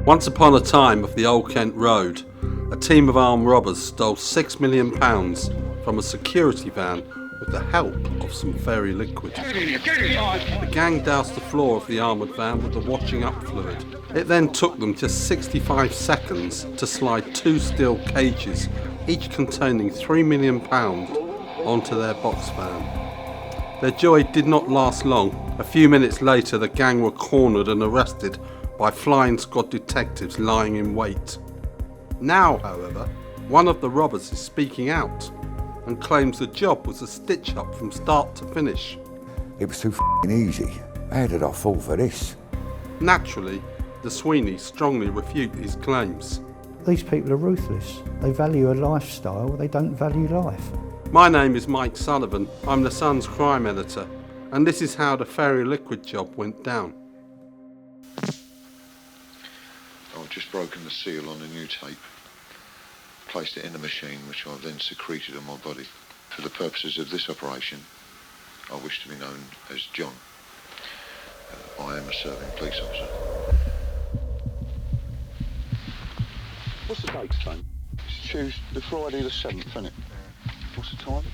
Once upon a time off the Old Kent Road, a team of armed robbers stole £6 million from a security van with the help of some fairy liquid. The gang doused the floor of the armoured van with the washing up fluid. It then took them just 65 seconds to slide 2 steel cages, each containing £3 million, onto their box van. Their joy did not last long. A few minutes later, the gang were cornered and arrested by flying squad detectives lying in wait. Now, however, one of the robbers is speaking out and claims the job was a stitch-up from start to finish. It was too f***ing easy. How did I fall for this? Naturally, the Sweeneys strongly refute his claims. These people are ruthless. They value a lifestyle, they don't value life. My name is Mike Sullivan. I'm the Sun's crime editor, and this is how the fairy liquid job went down. I've just broken the seal on a new tape, placed it in the machine, which I've then secreted on my body. For the purposes of this operation, I wish to be known as John. I am a serving police officer. What's the date, Tone? It's Tuesday, the Friday the 7th, isn't it? What's the time?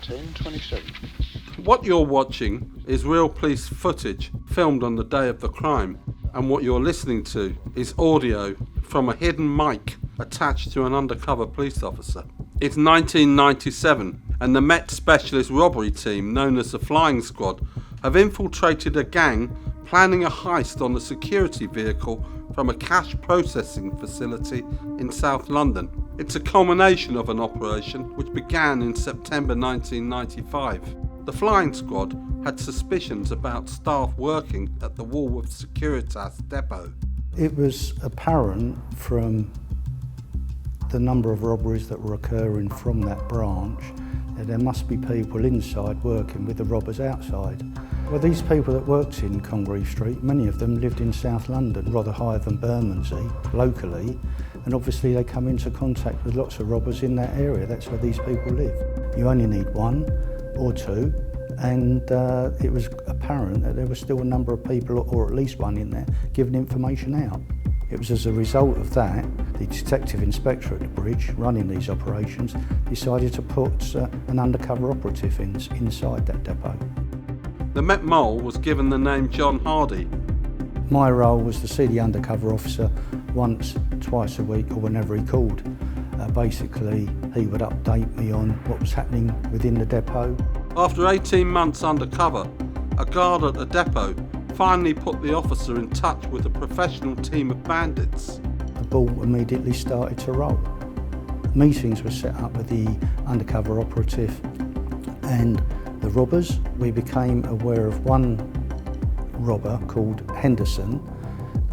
10:27. What you're watching is real police footage filmed on the day of the crime, and what you're listening to is audio from a hidden mic attached to an undercover police officer. It's 1997, and the Met Specialist Robbery team, known as the Flying Squad, have infiltrated a gang planning a heist on a security vehicle from a cash processing facility in South London. It's a culmination of an operation which began in September 1995. The Flying Squad had suspicions about staff working at the Woolworths Securitas depot. It was apparent from the number of robberies that were occurring from that branch that there must be people inside working with the robbers outside. Well, these people that worked in Congreve Street, many of them lived in South London, rather higher than Bermondsey, locally, and obviously they come into contact with lots of robbers in that area. That's where these people live. You only need one or two, and it was apparent that there was still a number of people, or at least one in there, giving information out. It was as a result of that, the detective inspector at the bridge running these operations decided to put an undercover operative inside that depot. The Met Mole was given the name John Hardy. My role was to see the undercover officer once, twice a week, or whenever he called. Basically, he would update me on what was happening within the depot. After 18 months undercover, a guard at the depot finally put the officer in touch with a professional team of bandits. The ball immediately started to roll. Meetings were set up with the undercover operative and the robbers. We became aware of one robber called Henderson,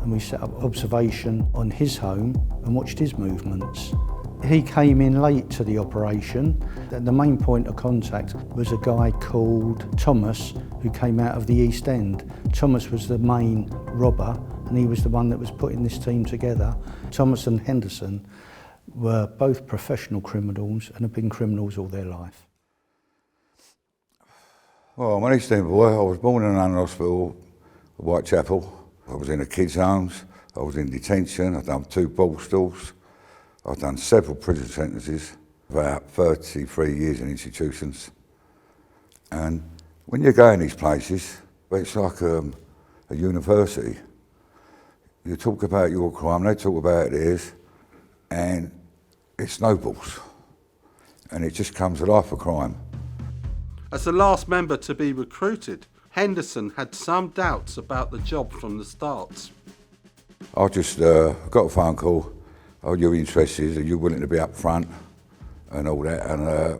and we set up observation on his home and watched his movements. He came in late to the operation. The main point of contact was a guy called Thomas who came out of the East End. Thomas was the main robber and he was the one that was putting this team together. Thomas and Henderson were both professional criminals and have been criminals all their life. Well, I'm an East End boy. I was born in an hospital, Whitechapel. I was in the kids' homes. I was in detention. I've done 2 ball stalls. I've done several prison sentences, about 33 years in institutions. And when you go in these places, it's like a university. You talk about your crime, they talk about theirs, and it snowballs. And it just comes to life for crime. As the last member to be recruited, Henderson had some doubts about the job from the start. I just got a phone call. Oh, you're interested, are you willing to be up front and all that? And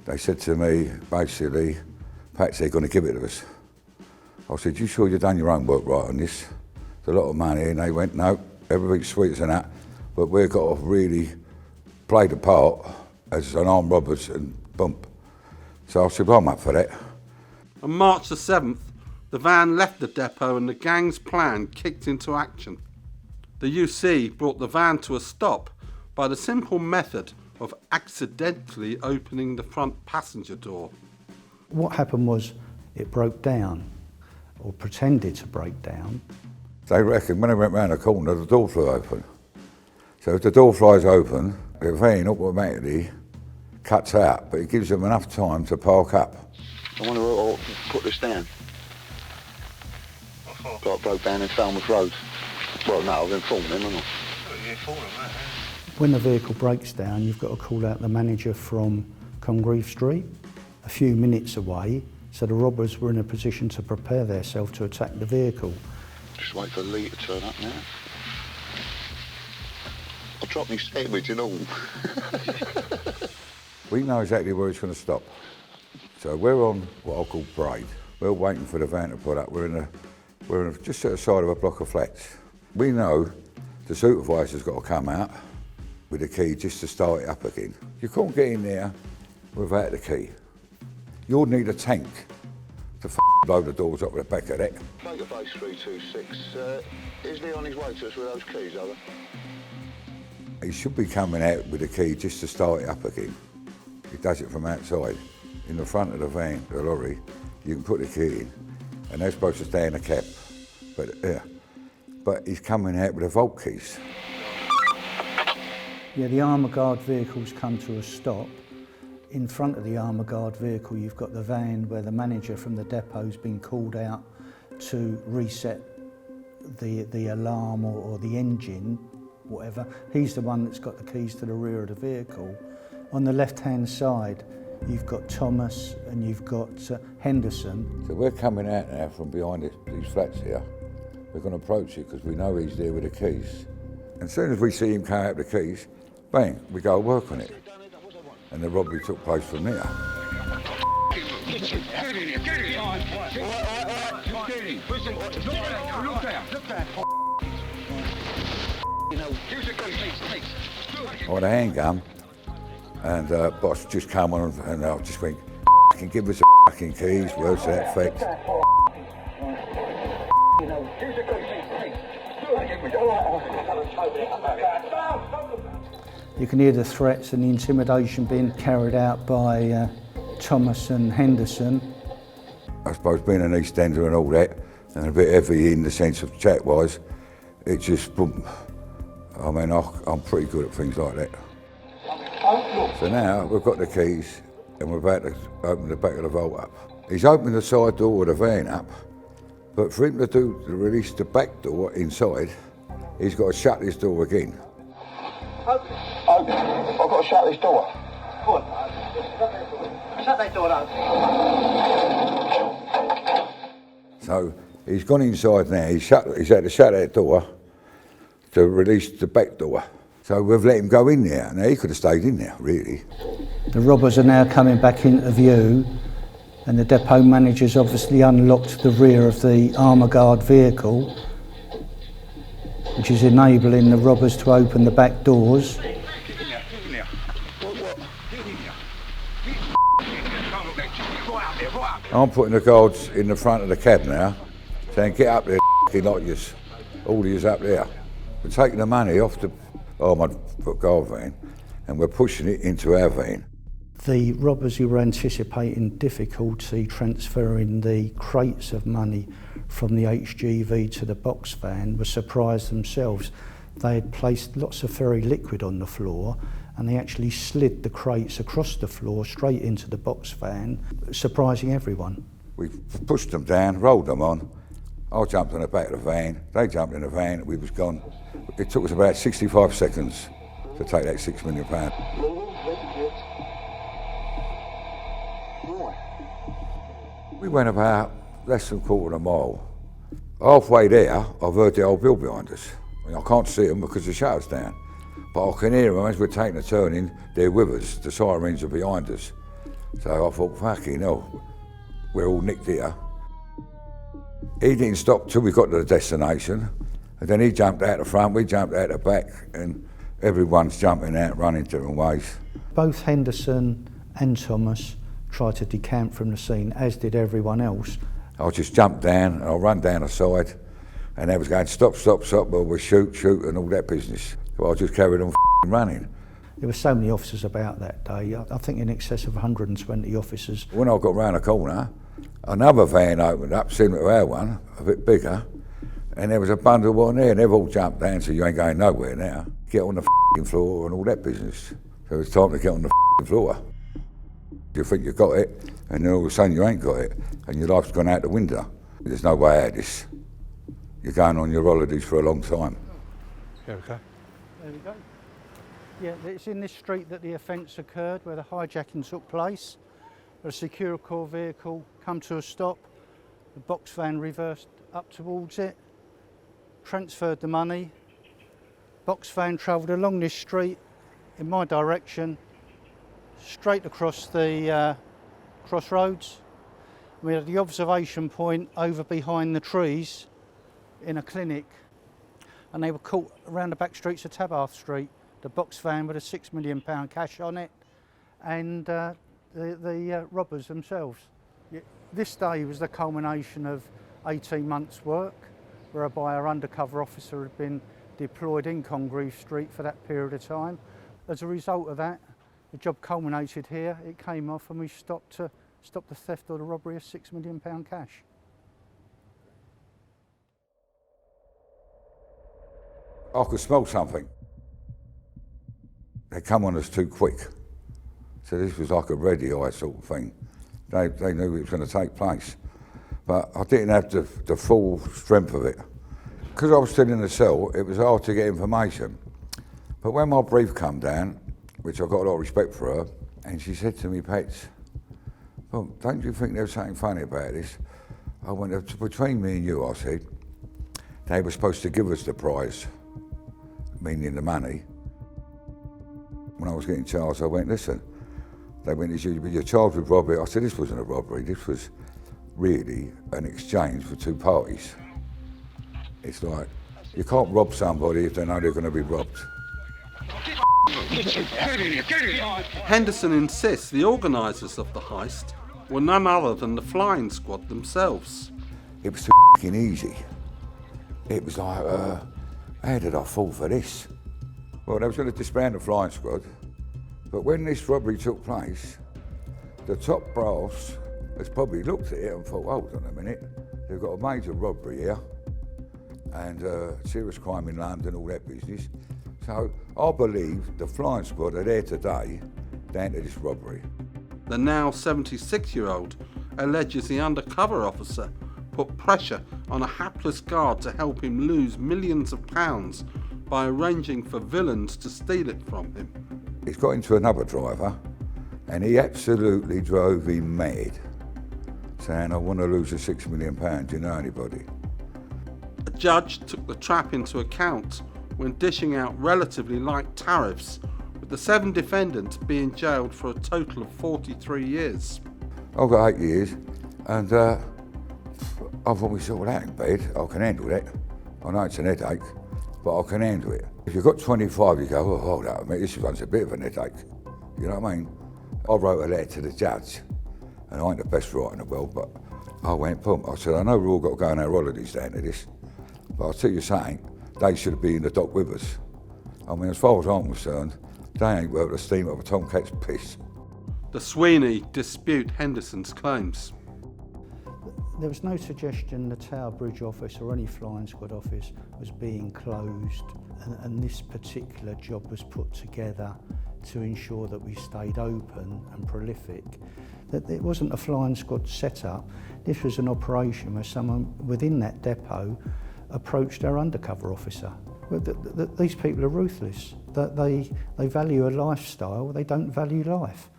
they said to me, basically, perhaps they're going to give it to us. I said, you sure you've done your own work right on this? It's a lot of money. And they went, no, everything's sweet as that, but we've got to really play the part as an armed robbers and bump. So I said, well, I'm up for that. On March the 7th, the van left the depot and the gang's plan kicked into action. The UC brought the van to a stop by the simple method of accidentally opening the front passenger door. What happened was it broke down, or pretended to break down. They reckon when they went round the corner, the door flew open. So if the door flies open, the van automatically cuts out, but it gives them enough time to park up. I wonder who I'll put this down. Got broke down in Falmouth Road. Well, no, I've informed them, haven't I? When the vehicle breaks down, you've got to call out the manager from Congreve Street, a few minutes away, so the robbers were in a position to prepare themselves to attack the vehicle. Just wait for Lee to turn up now. I'll drop me sandwich and all. We know exactly where it's going to stop. So we're on what I'll call parade. We're waiting for the van to put up. We're just at the side of a block of flats. We know the supervisor's got to come out with the key just to start it up again. You can't get in there without the key. You'll need a tank to blow the doors up with the back of that. Baker base 326. Is Lee on his way to us with those keys, over? He should be coming out with the key just to start it up again. He does it from outside. In the front of the van, the lorry, you can put the key in, and they're supposed to stay in a cab. But he's coming out with the vault keys. Yeah, the armour guard vehicle's come to a stop. In front of the armour guard vehicle, you've got the van where the manager from the depot's been called out to reset the alarm or the engine, whatever. He's the one that's got the keys to the rear of the vehicle. On the left-hand side, you've got Thomas and you've got Henderson. So we're coming out now from behind these flats here. We're going to approach it because we know he's there with the keys. And as soon as we see him come out with the keys, bang, we go work on it. And the robbery took place from there. I had a handgun, and boss just come on and I just went, "Can give us the fucking keys," words to that effect. You can hear the threats and the intimidation being carried out by Thomas and Henderson. I suppose being an East Ender and all that, and a bit heavy in the sense of chat-wise, it just, boom. I mean, I'm pretty good at things like that. So now we've got the keys and we're about to open the back of the vault up. He's opened the side door of the van up, but for him to release the back door inside, he's got to shut this door again. Open. I've got to shut this door. Go on. Shut that door up. So he's gone inside now, he's had to shut that door to release the back door. So we've let him go in there. Now he could have stayed in there, really. The robbers are now coming back into view, and the depot manager's obviously unlocked the rear of the armour guard vehicle, which is enabling the robbers to open the back doors. I'm putting the guards in the front of the cab now, saying, "Get up there, lot of yous, all of yous up there." We're taking the money off the armoured guard van and we're pushing it into our van. The robbers who were anticipating difficulty transferring the crates of money from the HGV to the box van were surprised themselves. They had placed lots of ferry liquid on the floor and they actually slid the crates across the floor straight into the box van, surprising everyone. We pushed them down, rolled them on. I jumped on the back of the van, they jumped in the van, we was gone. It took us about 65 seconds to take that £6 million. We went about less than a quarter of a mile. Halfway there, I've heard the old bill behind us. I can't see them because the shutter's down, but I can hear them as we're taking a turn in, they're with us, the sirens are behind us. So I thought, fucking hell, we're all nicked here. He didn't stop till we got to the destination, and then he jumped out the front, we jumped out the back, and everyone's jumping out, running different ways. Both Henderson and Thomas tried to decamp from the scene, as did everyone else. I just jumped down, and I run down the side, and they was going, "Stop, stop, stop," well, we shoot, and all that business. So I just carried on running. There were so many officers about that day, I think in excess of 120 officers. When I got round the corner, another van opened up, similar to our one, a bit bigger, And there was a bundle on there, and they've all jumped down, so you ain't going nowhere now. Get on the floor and all that business. So it's time to get on the floor. You think you've got it, and then all of a sudden you ain't got it, and your life's gone out the window. There's no way out of this. You're going on your holidays for a long time. Here we go. There we go. Yeah, it's in this street that the offence occurred, where the hijacking took place. A secure core vehicle come to a stop, the box van reversed up towards it, transferred the money. Box van travelled along this street in my direction, straight across the crossroads. We had the observation point over behind the trees in a clinic, and they were caught around the back streets of Tabarth Street. The box van with a £6 million cash on it, and the robbers themselves. This day was the culmination of 18 months' work, whereby our undercover officer had been deployed in Congreve Street for that period of time. As a result of that, the job culminated here. It came off, and we stopped the theft or the robbery of £6 million cash. I could smell something. They come on us too quick. So this was like a ready eye sort of thing. They knew it was going to take place. But I didn't have the full strength of it. Because I was still in the cell, it was hard to get information. But when my brief come down, which I got a lot of respect for her, and she said to me, Pets, well, don't you think there's something funny about this? I went, between me and you, I said, they were supposed to give us the prize, meaning the money. When I was getting charged, I went, listen, they went, you're charged with robbery. I said, this wasn't a robbery, this was really an exchange for two parties. It's like, you can't rob somebody if they know they're going to be robbed. Henderson insists the organisers of the heist were none other than the flying squad themselves. It was too f***ing easy. It was like, how did I fall for this? Well, they was going to disband the flying squad, but when this robbery took place, the top brass has probably looked at it and thought, hold on a minute, they've got a major robbery here, and serious crime in London, all that business. So I believe the flying squad are there today down to this robbery. The now 76-year-old alleges the undercover officer put pressure on a hapless guard to help him lose millions of pounds by arranging for villains to steal it from him. He's got into another driver, and he absolutely drove him mad, saying, I want to lose the £6 million, do you know anybody? A judge took the trap into account when dishing out relatively light tariffs, with the 7 defendants being jailed for a total of 43 years. I've got 8 years, and I thought myself, well, that ain't bad, I can handle that. I know it's an headache, but I can handle it. If you've got 25, you go, oh, hold up, mate, this one's a bit of an headache. You know what I mean? I wrote a letter to the judge, and I ain't the best writer in the world, but I went, boom. I said, I know we've all got to go on our holidays down to this, but I'll tell you something, they should be in the dock with us. I mean, as far as I'm concerned, they ain't worth the steam of a tomcat's piss. The Sweeney dispute Henderson's claims. There was no suggestion the Tower Bridge office or any flying squad office was being closed, and this particular job was put together to ensure that we stayed open and prolific. That it wasn't a flying squad setup, this was an operation where someone within that depot approached our undercover officer. These people are ruthless. They value a lifestyle, they don't value life.